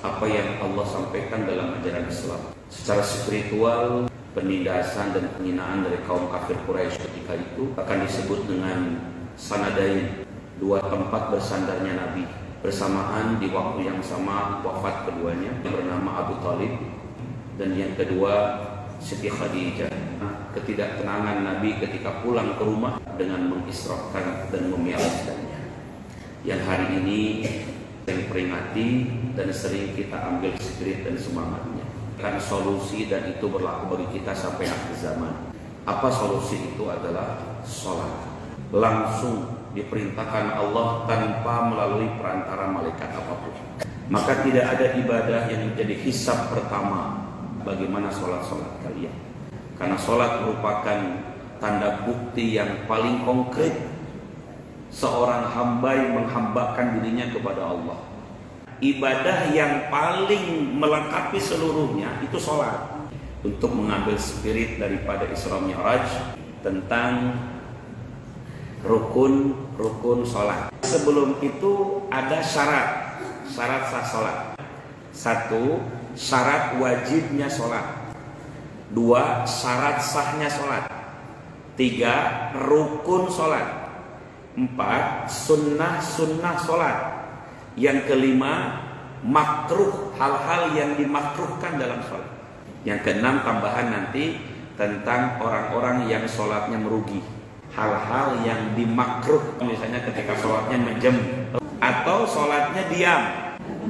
apa yang Allah sampaikan dalam ajaran Islam. Secara spiritual, penindasan dan penghinaan dari kaum kafir Quraisy ketika itu akan disebut dengan sanadain, dua tempat bersandarnya Nabi bersamaan di waktu yang sama wafat keduanya, yang bernama Abu Talib dan yang kedua Siti Khadijah. Ketidaktenangan Nabi ketika pulang ke rumah dengan mengisrafkan dan memi'rajkannya, yang hari ini yang peringati dan sering kita ambil spirit dan semangatnya. Kan solusi dan itu berlaku bagi kita sampai akhir zaman. Apa solusi itu? Adalah sholat. Langsung diperintahkan Allah tanpa melalui perantara malaikat apapun. Maka tidak ada ibadah yang menjadi hisab pertama bagaimana sholat-sholat kalian. Karena sholat merupakan tanda bukti yang paling konkret seorang hamba yang menghambakan dirinya kepada Allah. Ibadah yang paling melengkapi seluruhnya itu sholat. Untuk mengambil spirit daripada Isra Mi'raj tentang rukun sholat. Sebelum itu ada syarat sah sholat. 1. Syarat wajibnya sholat. 2. Syarat sahnya sholat. 3. Rukun sholat. 4. Sunnah sholat. Yang kelima, makruh, hal-hal yang dimakruhkan dalam sholat. Yang keenam, tambahan nanti tentang orang-orang yang sholatnya merugi. Hal-hal yang dimakruh, misalnya ketika sholatnya menjem, atau sholatnya diam,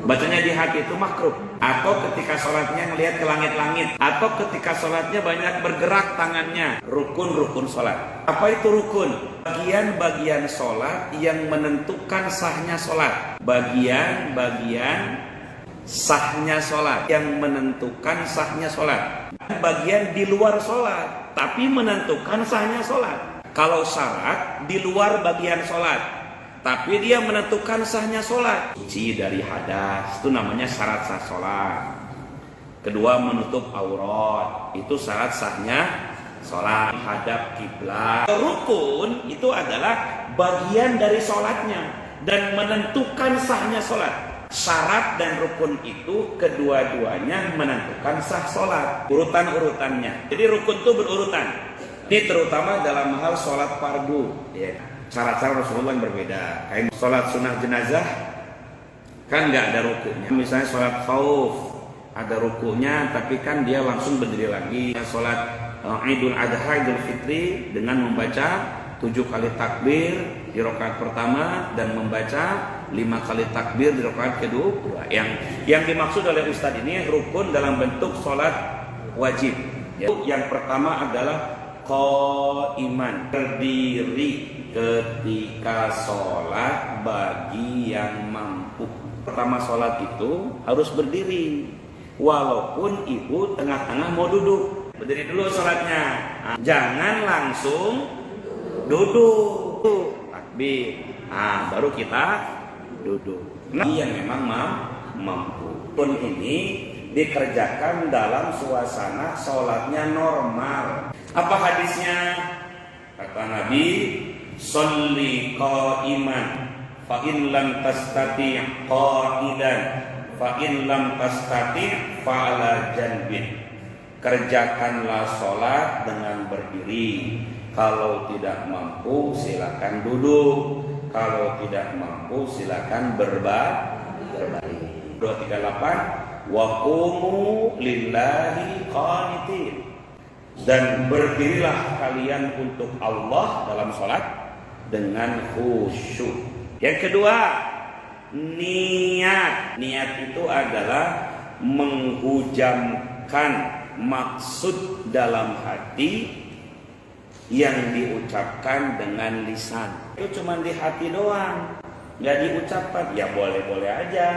bacanya di hati itu makruh. Atau ketika sholatnya melihat ke langit-langit, atau ketika sholatnya banyak bergerak tangannya. Rukun sholat. Apa itu rukun? Bagian-bagian sholat yang menentukan sahnya sholat. Bagian-bagian sahnya sholat yang menentukan sahnya sholat. Bagian di luar sholat tapi menentukan sahnya sholat. Kalau syarat di luar bagian sholat tapi dia menentukan sahnya sholat. Suci dari hadas, itu namanya syarat sah sholat. Kedua, menutup aurat, itu syarat sahnya sholat. Hadap kiblat. Rukun itu adalah bagian dari sholatnya dan menentukan sahnya sholat. Syarat dan rukun itu kedua-duanya menentukan sah sholat. Urutan-urutannya. Jadi rukun itu berurutan. Ini terutama dalam hal sholat fardu, ya. Syarat-syarat Rasulullah yang berbeda. Kayak sholat sunnah jenazah kan nggak ada rukunya. Misalnya sholat khauf ada rukunya, tapi kan dia langsung berdiri lagi. Sholat Idul Adha, Idul Fitri dengan membaca 7 kali takbir di rakaat pertama dan membaca 5 kali takbir di rakaat kedua. Yang dimaksud oleh Ustadz ini rukun dalam bentuk sholat wajib. Yang pertama adalah qaiman, berdiri ketika sholat bagi yang mampu. Pertama sholat itu harus berdiri, walaupun ibu tengah-tengah mau duduk. Berdiri dulu sholatnya, jangan langsung duduk. Takbir, baru kita duduk. Yang memang mampu. Pun ini dikerjakan dalam suasana sholatnya normal. Apa hadisnya? Kata Nabi, sholli qa'iman fa in lam tastati' qa'idan fa in lam tastati' fa ala janbin. Kerjakanlah sholat dengan berdiri. Kalau tidak mampu silakan duduk. Kalau tidak mampu silakan berbaring. 238 wa qumu lillahi qanitin. Dan berdirilah kalian untuk Allah dalam sholat dengan khusyuk. Yang kedua, niat. Niat itu adalah menghujamkan maksud dalam hati yang diucapkan dengan lisan. Itu cuma di hati doang, nggak diucapkan. Ya boleh-boleh aja.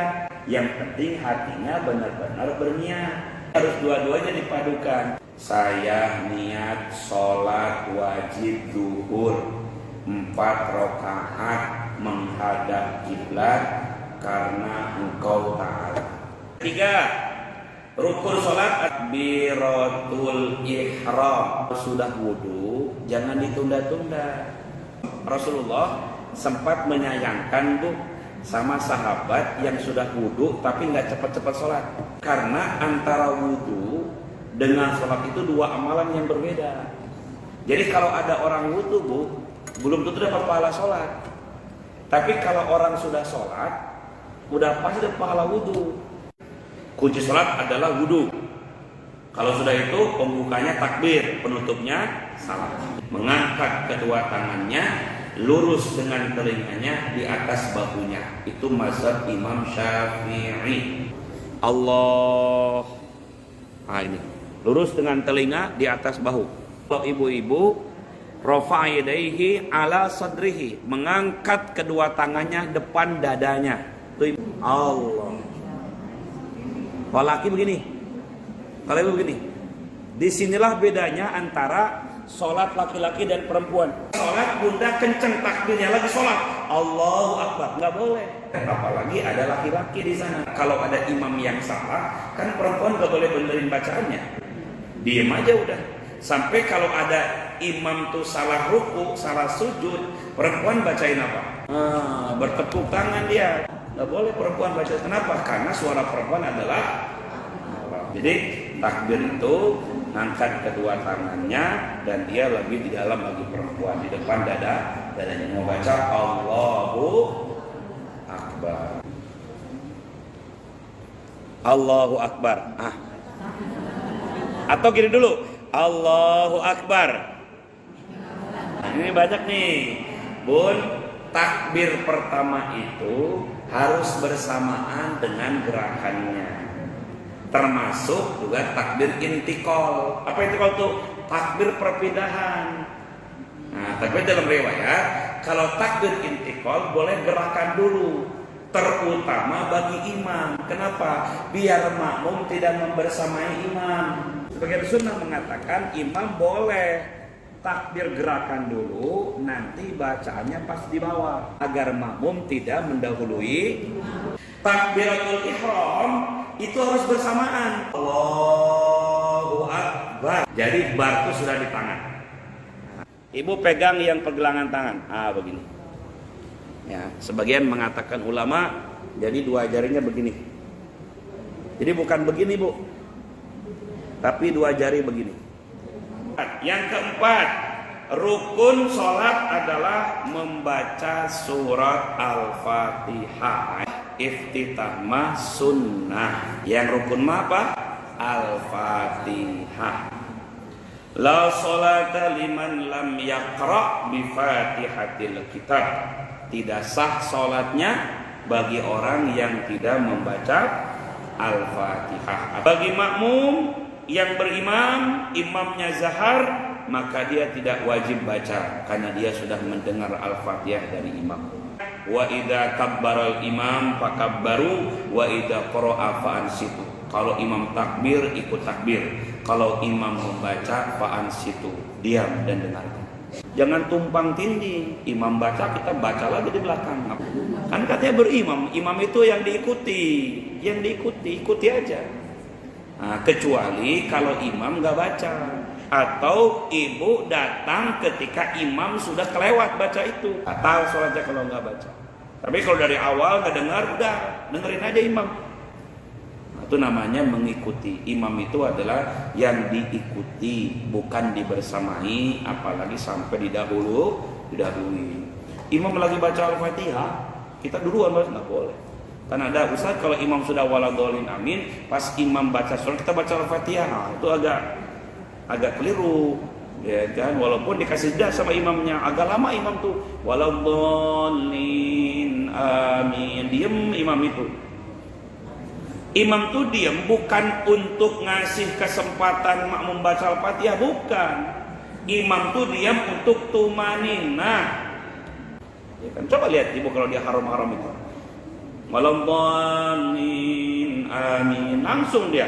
Yang penting hatinya benar-benar berniat. Harus dua-duanya dipadukan. Saya niat sholat wajib zuhur 4 rakaat menghadap kiblat karena Engkau Ta'ala. 3. Rukun sholat takbiratul ihram. Sudah wudu jangan ditunda-tunda. Rasulullah sempat menyayangkan tuh sama sahabat yang sudah wudhu tapi nggak cepat-cepat sholat. Karena antara wudhu dengan sholat itu dua amalan yang berbeda. Jadi kalau ada orang wudhu, Bu, belum tentu dapat pahala sholat. Tapi kalau orang sudah sholat, udah pasti dapat pahala wudhu. Kunci sholat adalah wudhu. Kalau sudah itu pembukanya takbir, penutupnya salam. Mengangkat kedua tangannya lurus dengan telinganya di atas bahunya. Itu mazhab Imam Syafi'i. Allah. Nah ini, lurus dengan telinga di atas bahu. Kalau ibu-ibu, rafa'a yadayhi ala sadrihi, mengangkat kedua tangannya depan dadanya. Itu Allah. Kalau laki begini, kalau ibu begini. Disinilah bedanya antara sholat laki-laki dan perempuan. Sholat bunda kenceng takbirnya, lagi sholat Allahu Akbar, nggak boleh. Apalagi ada laki-laki di sana. Kalau ada imam yang salah, kan perempuan nggak boleh benerin bacaannya. Diem aja udah. Sampai kalau ada imam tuh salah ruku, salah sujud, perempuan bacain apa? Bertepuk tangan dia. Nggak boleh perempuan baca. Kenapa? Karena suara perempuan adalah jadi takbir itu angkat kedua tangannya dan dia lebih di dalam lagi perempuan, di depan dadanya mau baca Allahu Akbar. Allahu Akbar. Atau gini dulu, Allahu Akbar. Nah, ini banyak nih, Bun. Takbir pertama itu harus bersamaan dengan gerakannya. Termasuk juga takbir intikal. Apa intikal itu? Takbir perpindahan. Nah, tapi dalam riwayat, kalau takbir intikal boleh gerakan dulu, terutama bagi imam. Kenapa? Biar makmum tidak membersamai imam. Sebagian sunnah mengatakan imam boleh takbir gerakan dulu, nanti bacaannya pas di bawah, agar makmum tidak mendahului. Takbiratul ihram itu harus bersamaan. Allahu Akbar. Jadi bar itu sudah di tangan. Ibu pegang yang pergelangan tangan. Begini. Ya, sebagian mengatakan ulama jadi dua jarinya begini. Jadi bukan begini, Bu. Tapi dua jari begini. Yang keempat, rukun sholat adalah membaca surat Al-Fatihah. Iftitah sunnah. Yang rukun apa? Al-Fatihah. La sholata liman lam yaqra bi Fatihatil Kitab. Tidak sah sholatnya bagi orang yang tidak membaca Al-Fatihah. Bagi makmum yang berimam, imamnya zahar, maka dia tidak wajib baca karena dia sudah mendengar Al-Fatihah dari imam. Wa idza kabbaral imam fakabbaru wa idza qara'a fa'ansitu. Kalau imam takbir ikut takbir, kalau imam membaca fa'ansitu, diam dan dengarkan. Jangan tumpang tindih, imam baca kita baca lagi di belakang. Kan katanya berimam, imam itu yang diikuti, ikuti aja. Nah, kecuali kalau imam nggak baca atau ibu datang ketika imam sudah kelewat baca itu, batal sholatnya kalau nggak baca. Tapi kalau dari awal nggak dengar, udah dengerin aja imam. Nah, itu namanya mengikuti. Imam itu adalah yang diikuti, bukan dibersamai, apalagi sampai didahului. Imam lagi baca Al-Fatihah, kita duluan baca, nggak boleh. Karena ada Ustaz, kalau imam sudah waladhdallin amin, pas imam baca surah kita baca Al-Fatihah, itu agak keliru, ya kan? Walaupun dikasih dah sama imamnya, agak lama imam tuh waladhdallin amin, diem imam itu. Imam tuh diem bukan untuk ngasih kesempatan makmum baca Al-Fatihah, bukan. Imam tuh diem untuk tumaninah. Ya kan? Coba lihat ibu kalau dia haram-haram itu. Waladhdallin amin, langsung dia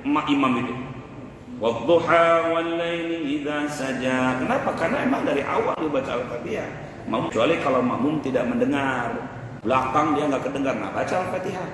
imam itu. Wadduha wal laili idza saja. Kenapa? Karena emang dari awal dia baca Al-Fatihah. Kecuali kalau makmum tidak mendengar, belakang dia nggak kedengar, nggak baca Al-Fatihah.